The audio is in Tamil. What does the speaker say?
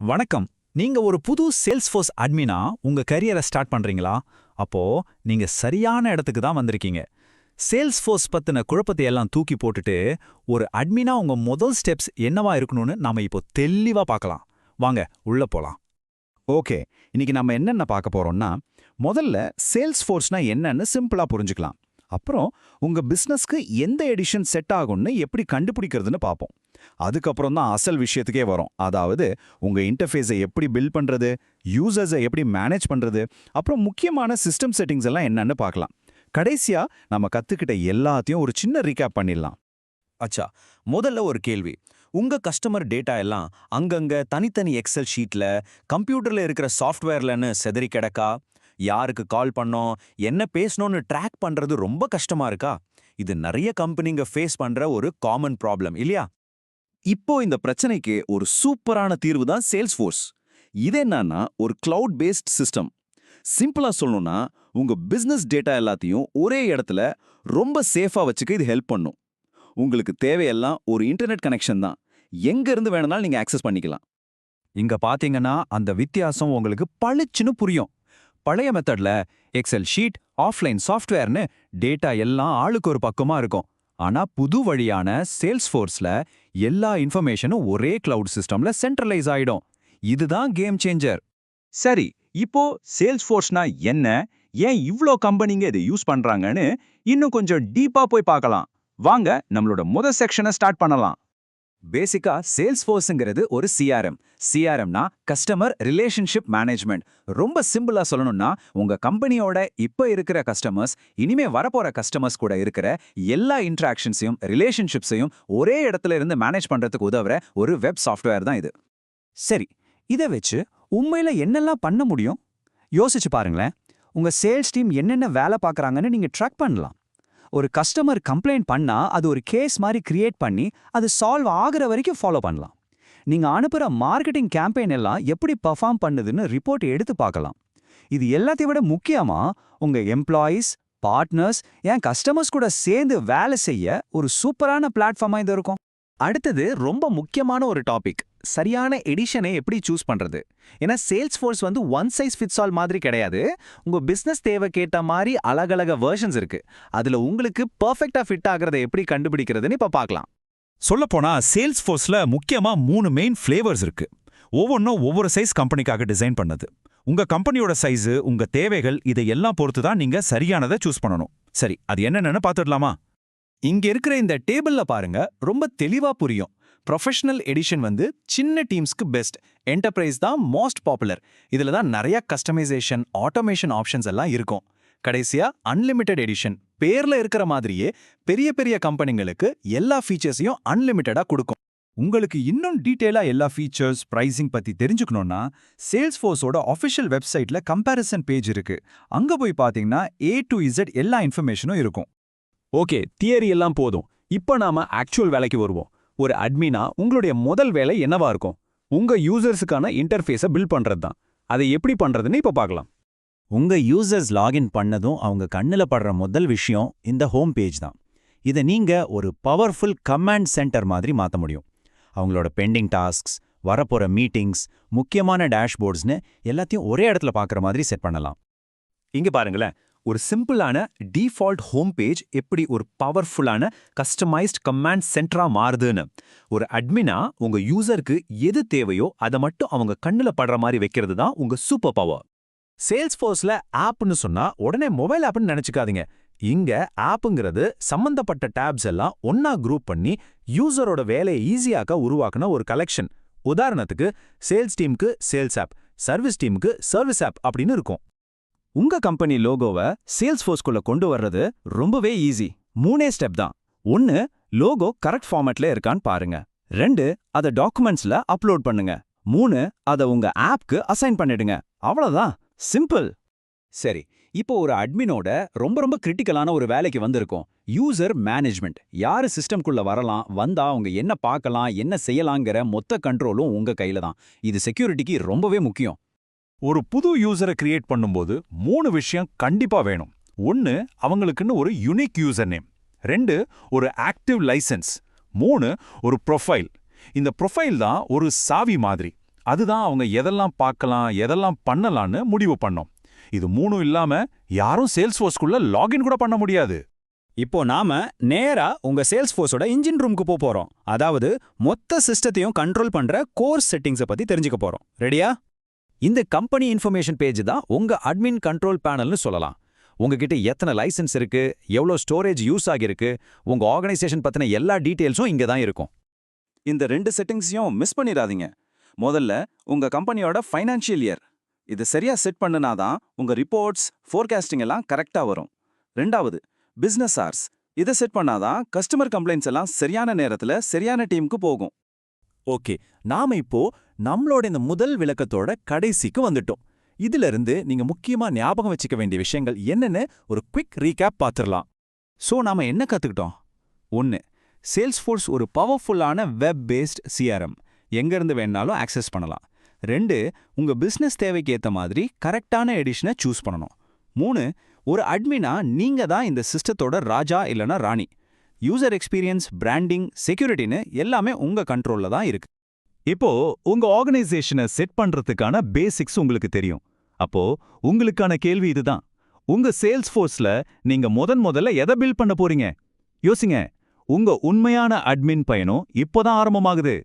வணக்கம். நீங்க ஒரு புது சேல்ஸ்ஃபோர்ஸ் அட்மினா உங்க கரியரை ஸ்டார்ட் பண்றீங்களா? அப்போ நீங்க சரியான இடத்துக்கு தான் வந்திருக்கீங்க. சேல்ஸ்ஃபோர்ஸ் பத்தின குழப்பத்தை எல்லாம் தூக்கி போட்டுட்டு ஒரு அட்மினா உங்க முதல் ஸ்டெப்ஸ் என்னவா இருக்கணும்னு நாம இப்போ தெளிவா பார்க்கலாம். வாங்க உள்ள போலாம். ஓகே, இன்னைக்கு நம்ம என்னென்ன பார்க்க போறோம்னா, முதல்ல சேல்ஸ்ஃபோர்ஸ்னா என்னன்னு சிம்பிளா புரிஞ்சுக்கலாம். அப்புறம் உங்க பிசினஸ்க்கு எந்த எடிஷன் செட் ஆகும்னு எப்படி கண்டுபிடிக்கிறதுன்னு பார்ப்போம். அதுக்கப்புறம் தான் அசல் விஷயத்துக்கே வரும். அதாவது உங்க இன்டர்ஃபேஸை எப்படி பில்ட் பண்றது, யூசர்ஸை எப்படி மேனேஜ் பண்றது, அப்புறம் முக்கியமான சிஸ்டம் செட்டிங்ஸ் எல்லாம் என்னன்னு பார்க்கலாம். கடைசியா நம்ம கத்துக்கிட்ட எல்லாத்தையும் ஒரு சின்ன ரீகேப் பண்ணிடலாம். அச்சா, முதல்ல ஒரு கேள்வி. உங்க கஸ்டமர் டேட்டா எல்லாம் அங்கங்க தனித்தனி எக்ஸல் ஷீட்ல, கம்ப்யூட்டர்ல இருக்கிற சாஃப்ட்வேர்லன்னு செதறி கிடக்கா? யாருக்கு கால் பண்ணோம், என்ன பேசணும்னு ட்ராக் பண்றது ரொம்ப கஷ்டமா இருக்கா? இது நிறைய கம்பெனிங்க ஃபேஸ் பண்ற ஒரு காமன் ப்ராப்ளம் இல்லையா? இப்போ இந்த பிரச்சனைக்கு ஒரு சூப்பரான தீர்வு தான் சேல்ஸ்ஃபோர்ஸ். இது என்னன்னா ஒரு கிளவுட் பேஸ்ட் சிஸ்டம். சிம்பிளா சொல்லணும்னா உங்க பிசினஸ் டேட்டா எல்லாத்தையும் ஒரே இடத்துல ரொம்ப சேஃபா வச்சுக்க இது ஹெல்ப் பண்ணும். உங்களுக்கு தேவையெல்லாம் ஒரு இன்டர்நெட் கனெக்ஷன் தான். எங்க இருந்து வேணும்னாலும் நீங்க ஆக்சஸ் பண்ணிக்கலாம். இங்க பாத்தீங்கன்னா அந்த வித்தியாசம் உங்களுக்கு பளிச்சுன்னு புரியும். பழைய மெத்தட்ல எக்ஸல் ஷீட், ஆஃப்லைன் சாஃப்ட்வேர்னு டேட்டா எல்லாம் ஆளுக்கு ஒரு பக்கமா இருக்கும். ஆனா புது வழியான சேல்ஸ்ஃபோர்ஸ்ல எல்லா இன்ஃபர்மேஷனும் ஒரே கிளவுட் சிஸ்டம்ல சென்ட்ரலைஸ் ஆயிடும். இதுதான் கேம் சேஞ்சர். சரி, இப்போ சேல்ஸ்ஃபோர்ஸ்னா என்ன, ஏன் இவ்ளோ கம்பெனிங்க இதை யூஸ் பண்றாங்கன்னு இன்னும் கொஞ்சம் டீப்பா போய் பார்க்கலாம். வாங்க நம்மளோட முதல் செக்ஷனை ஸ்டார்ட் பண்ணலாம். பேசிக்கா சேல்ஸ்ஃபோர்ஸ்ங்கிறது ஒரு சிஆர்எம். சிஆர்எம்னா கஸ்டமர் ரிலேஷன்ஷிப் மேனேஜ்மெண்ட். ரொம்ப சிம்பிளா சொல்லணும்னா உங்க கம்பெனியோட இப்ப இருக்கிற கஸ்டமர்ஸ், இனிமே வரப்போற கஸ்டமர்ஸ் கூட இருக்கிற எல்லா இன்டராக்ஷன்ஸையும் ரிலேஷன்ஷிப்ஸையும் ஒரே இடத்துல இருந்து மேனேஜ் பண்றதுக்கு உதவுற ஒரு வெப் சாஃப்ட்வேர் தான் இது. சரி, இதை வச்சு உண்மையில என்னெல்லாம் பண்ண முடியும்? யோசிச்சு பாருங்களேன். உங்க சேல்ஸ் டீம் என்னென்ன வேலை பார்க்கறாங்கன்னு நீங்க ட்ராக் பண்ணலாம். ஒரு கஸ்டமர் கம்ப்ளைண்ட் பண்ணா அது ஒரு கேஸ் மாதிரி கிரியேட் பண்ணி அது சால்வ் ஆகுற வரைக்கும் ஃபாலோ பண்ணலாம். நீங்க அனுப்புற மார்க்கெட்டிங் கேம்பெயின் எல்லாம் எப்படி பெர்ஃபார்ம் பண்ணுதுன்னு ரிப்போர்ட் எடுத்து பார்க்கலாம். இது எல்லாத்தையும் விட முக்கியமா உங்க எம்ப்ளாயீஸ், பார்ட்னர்ஸ், ஏன் கஸ்டமர்ஸ் கூட சேர்ந்து வேலை செய்ய ஒரு சூப்பரான பிளாட்ஃபார்மா இது இருக்கும். அடுத்தது ரொம்ப முக்கியமான ஒரு டாபிக். சரியான எடிஷனை எப்படி சூஸ் பண்றது? ஏன்னா Salesforce one size fits all மாதிரி கிடையாது. உங்க பிசினஸ் தேவை கேட்ட மாதிரி அழகழக வெர்ஷன்ஸ் இருக்கு. அதுல உங்களுக்கு பெர்ஃபெக்ட்டா ஃபிட் ஆகிறத எப்படி கண்டுபிடிக்கிறதுன்னு இப்ப பார்க்கலாம். சொல்லப்போனா சேல்ஸ்ஃபோர்ஸ்ல முக்கியமா 3 மெயின் ஃபிளேவர்ஸ் இருக்கு. ஒவ்வொன்றும் ஒவ்வொரு சைஸ் கம்பெனிக்காக டிசைன் பண்ணது. உங்க கம்பெனியோட சைஸ், உங்க தேவைகள், இதையெல்லாம் பொறுத்து தான் நீங்க சரியானதை சூஸ் பண்ணணும். சரி, அது என்னென்னு பார்த்துடலாமா? இங்க இருக்கிற இந்த டேபிள்ல பாருங்க, ரொம்ப தெளிவா புரியும். ப்ரொஃபஷனல் எடிஷன் சின்ன டீம்ஸ்க்கு பெஸ்ட், என்டர்பிரைஸ் தான் மோஸ்ட் பாப்புலர். இதுல தான் நிறைய கஸ்டமைசேஷன், ஆட்டோமேஷன் ஆப்ஷன்ஸ் எல்லாம் இருக்கும். கடைசியா அன்லிமிட்டெட் எடிஷன், பேர்ல இருக்கிற மாதிரியே பெரிய பெரிய கம்பெனிங்களுக்கு எல்லா ஃபீச்சர்ஸையும் அன்லிமிட்டடா கொடுக்கும். உங்களுக்கு இன்னும் டீட்டெயிலா எல்லா ஃபீச்சர்ஸ், பிரைசிங் பத்தி தெரிஞ்சுக்கணும்னா சேல்ஸ்ஃபோர்ஸோட ஆஃபிஷியல் வெப்சைட்ல கம்பேரிசன் பேஜ் இருக்கு. அங்க போய் பாத்தீங்கன்னா A to Z எல்லா இன்ஃபர்மேஷனும் இருக்கும். ஓகே, தியரி எல்லாம் போதும். இப்போ நாம ஆக்சுவல் வேலைக்கு வருவோம். ஒரு அட்மினா உங்களுடைய முதல் வேலை என்னவா இருக்கும்? உங்க யூசர்ஸுக்கான இன்டர்ஃபேஸை பில்ட் பண்றது தான். அதை எப்படி பண்றதுன்னு இப்போ பார்க்கலாம். உங்க யூசர்ஸ் லாகின் பண்ணதும் அவங்க கண்ணுல படுற முதல் விஷயம் இந்த ஹோம் பேஜ் தான். இதை நீங்க ஒரு பவர்ஃபுல் கமாண்ட் சென்டர் மாதிரி மாற்ற முடியும். அவங்களோட பெண்டிங் டாஸ்க்ஸ், வரப்போற மீட்டிங்ஸ், முக்கியமான டேஷ்போர்ட்ஸ்னு எல்லாத்தையும் ஒரே இடத்துல பார்க்குற மாதிரி செட் பண்ணலாம். இங்க பாருங்களேன், ஒரு சிம்பிளான டிஃபால்ட் ஹோம் பேஜ் எப்படி ஒரு பவர்ஃபுல்லான கஸ்டமைஸ்ட் கமாண்ட் சென்டரா மாறுதுன்னு. ஒரு அட்மினா உங்க யூசருக்கு எது தேவையோ அதை மட்டும் அவங்க கண்ணுல படுற மாதிரி வைக்கிறது தான் உங்க சூப்பர் பவர். சேல்ஸ்ஃபோர்ஸ்ல ஆப்னு சொன்னா உடனே மொபைல் ஆப்னு நினைச்சுக்காதீங்க. இங்க ஆப்புங்கிறது சம்பந்தப்பட்ட டேப்ஸ் எல்லாம் ஒன்னா குரூப் பண்ணி யூசரோட வேலையை ஈஸியாக்க உருவாக்குன ஒரு கலெக்ஷன். உதாரணத்துக்கு சேல்ஸ் டீமுக்கு சேல்ஸ் ஆப், சர்வீஸ் டீமுக்கு சர்வீஸ் ஆப் அப்படின்னு இருக்கும். உங்க கம்பெனி லோகோவை சேல்ஸ்ஃபோர்ஸ்குள்ள கொண்டு வர்றது ரொம்பவே ஈஸி. 3 ஸ்டெப் தான். 1, லோகோ கரெக்ட் ஃபார்மேட்ல இருக்கான்னு பாருங்க. 2, அதை டாக்குமெண்ட்ஸ்ல அப்லோட் பண்ணுங்க. 3, அதை உங்க ஆப்க்கு அசைன் பண்ணிடுங்க. அவ்வளவுதான், சிம்பிள். சரி, இப்போ ஒரு அட்மினோட ரொம்ப ரொம்ப கிரிட்டிக்கலான ஒரு வேலைக்கு வந்திருக்கோம். User management. யாரு சிஸ்டம்குள்ள வரலாம், வந்தா அவங்க என்ன பார்க்கலாம், என்ன செய்யலாங்கிற மொத்த கண்ட்ரோலும் உங்க கையில தான். இது செக்யூரிட்டிக்கு ரொம்பவே முக்கியம். ஒரு புது யூசரை கிரியேட் பண்ணும்போது 3 விஷயம் கண்டிப்பா வேணும். 1, அவங்களுக்குன்னு ஒரு யூனிக் யூசர் நேம். 2, ஒரு ஆக்டிவ் லைசன்ஸ். 3, ஒரு ப்ரொஃபைல். இந்த ப்ரொஃபைல் தான் ஒரு சாவி மாதிரி. அதுதான் அவங்க எதெல்லாம் பார்க்கலாம் எதெல்லாம் பண்ணலான்னு முடிவு பண்ணோம். இது மூணும் இல்லாம யாரும் சேல்ஸ்ஃபோர்ஸ்குள்ள லாகின் கூட பண்ண முடியாது. இப்போ நாம நேரா உங்க சேல்ஸ்ஃபோர்ஸோட இன்ஜின் ரூமுக்கு போறோம். அதாவது மொத்த சிஸ்டத்தையும் கண்ட்ரோல் பண்ற கோர் செட்டிங்ஸை பத்தி தெரிஞ்சுக்க போறோம். ரெடியா? இந்த கம்பெனி இன்ஃபர்மேஷன் பேஜ் தான் உங்க அட்மின் கண்ட்ரோல் பேனல்னு சொல்லலாம். உங்ககிட்ட எத்தனை லைசென்ஸ் இருக்கு, எவ்வளோ ஸ்டோரேஜ் யூஸ் ஆகிருக்கு, உங்க ஆர்கனைசேஷன் பத்தின எல்லா டீடைல்ஸும் இங்க தான் இருக்கும். இந்த 2 செட்டிங்ஸையும் மிஸ் பண்ணிடாதீங்க. முதல்ல உங்க கம்பெனியோட ஃபைனான்ஷியல் இயர் இது சரியா செட் பண்ணுனாதான் உங்க ரிப்போர்ட்ஸ் ஃபோர்காஸ்டிங் எல்லாம் கரெக்டா வரும். ரெண்டாவது பிசினஸ் ஹார்ஸ் இதை செட் பண்ணாதான் கஸ்டமர் கம்ப்ளைண்ட்ஸ் எல்லாம் சரியான நேரத்துல சரியான டீமுக்கு போகும். ஓகே, நாம இப்போ நம்மளோட இந்த முதல் விளக்கத்தோட கடைசிக்கு வந்துட்டோம். இதுல இருந்து நீங்க முக்கியமா ஞாபகம் வச்சுக்க வேண்டிய விஷயங்கள் என்னன்னு ஒரு குவிக் ரீகேப் பார்த்துடலாம். ஸோ நாம என்ன கத்துக்கிட்டோம்? 1. சேல்ஸ்ஃபோர்ஸ் ஒரு பவர்ஃபுல்லான வெப் பேஸ்ட் சிஆர்எம், எங்கேருந்து வேணாலும் ஆக்சஸ் பண்ணலாம். 2. உங்க பிசினஸ் தேவைக்கு ஏற்ற மாதிரி கரெக்டான எடிஷனை சூஸ் பண்ணணும். 3. ஒரு அட்மினா நீங்க தான் இந்த சிஸ்டத்தோட ராஜா இல்லனா ராணி. யூசர் எக்ஸ்பீரியன்ஸ், பிராண்டிங், செக்யூரிட்டின்னு எல்லாமே உங்க கண்ட்ரோல்ல தான் இருக்கு. இப்போ உங்க ஆர்கனைசேஷனை செட் பண்றதுக்கான பேசிக்ஸ் உங்களுக்கு தெரியும். அப்போ உங்களுக்கான கேள்வி இதுதான். உங்க சேல்ஸ்ஃபோர்ஸ்ல நீங்க முதல்ல எதை பில்ட் பண்ண போறீங்க? யோசிங்க. உங்க உண்மையான அட்மின் பயணம் இப்போதான் ஆரம்பமாகுது.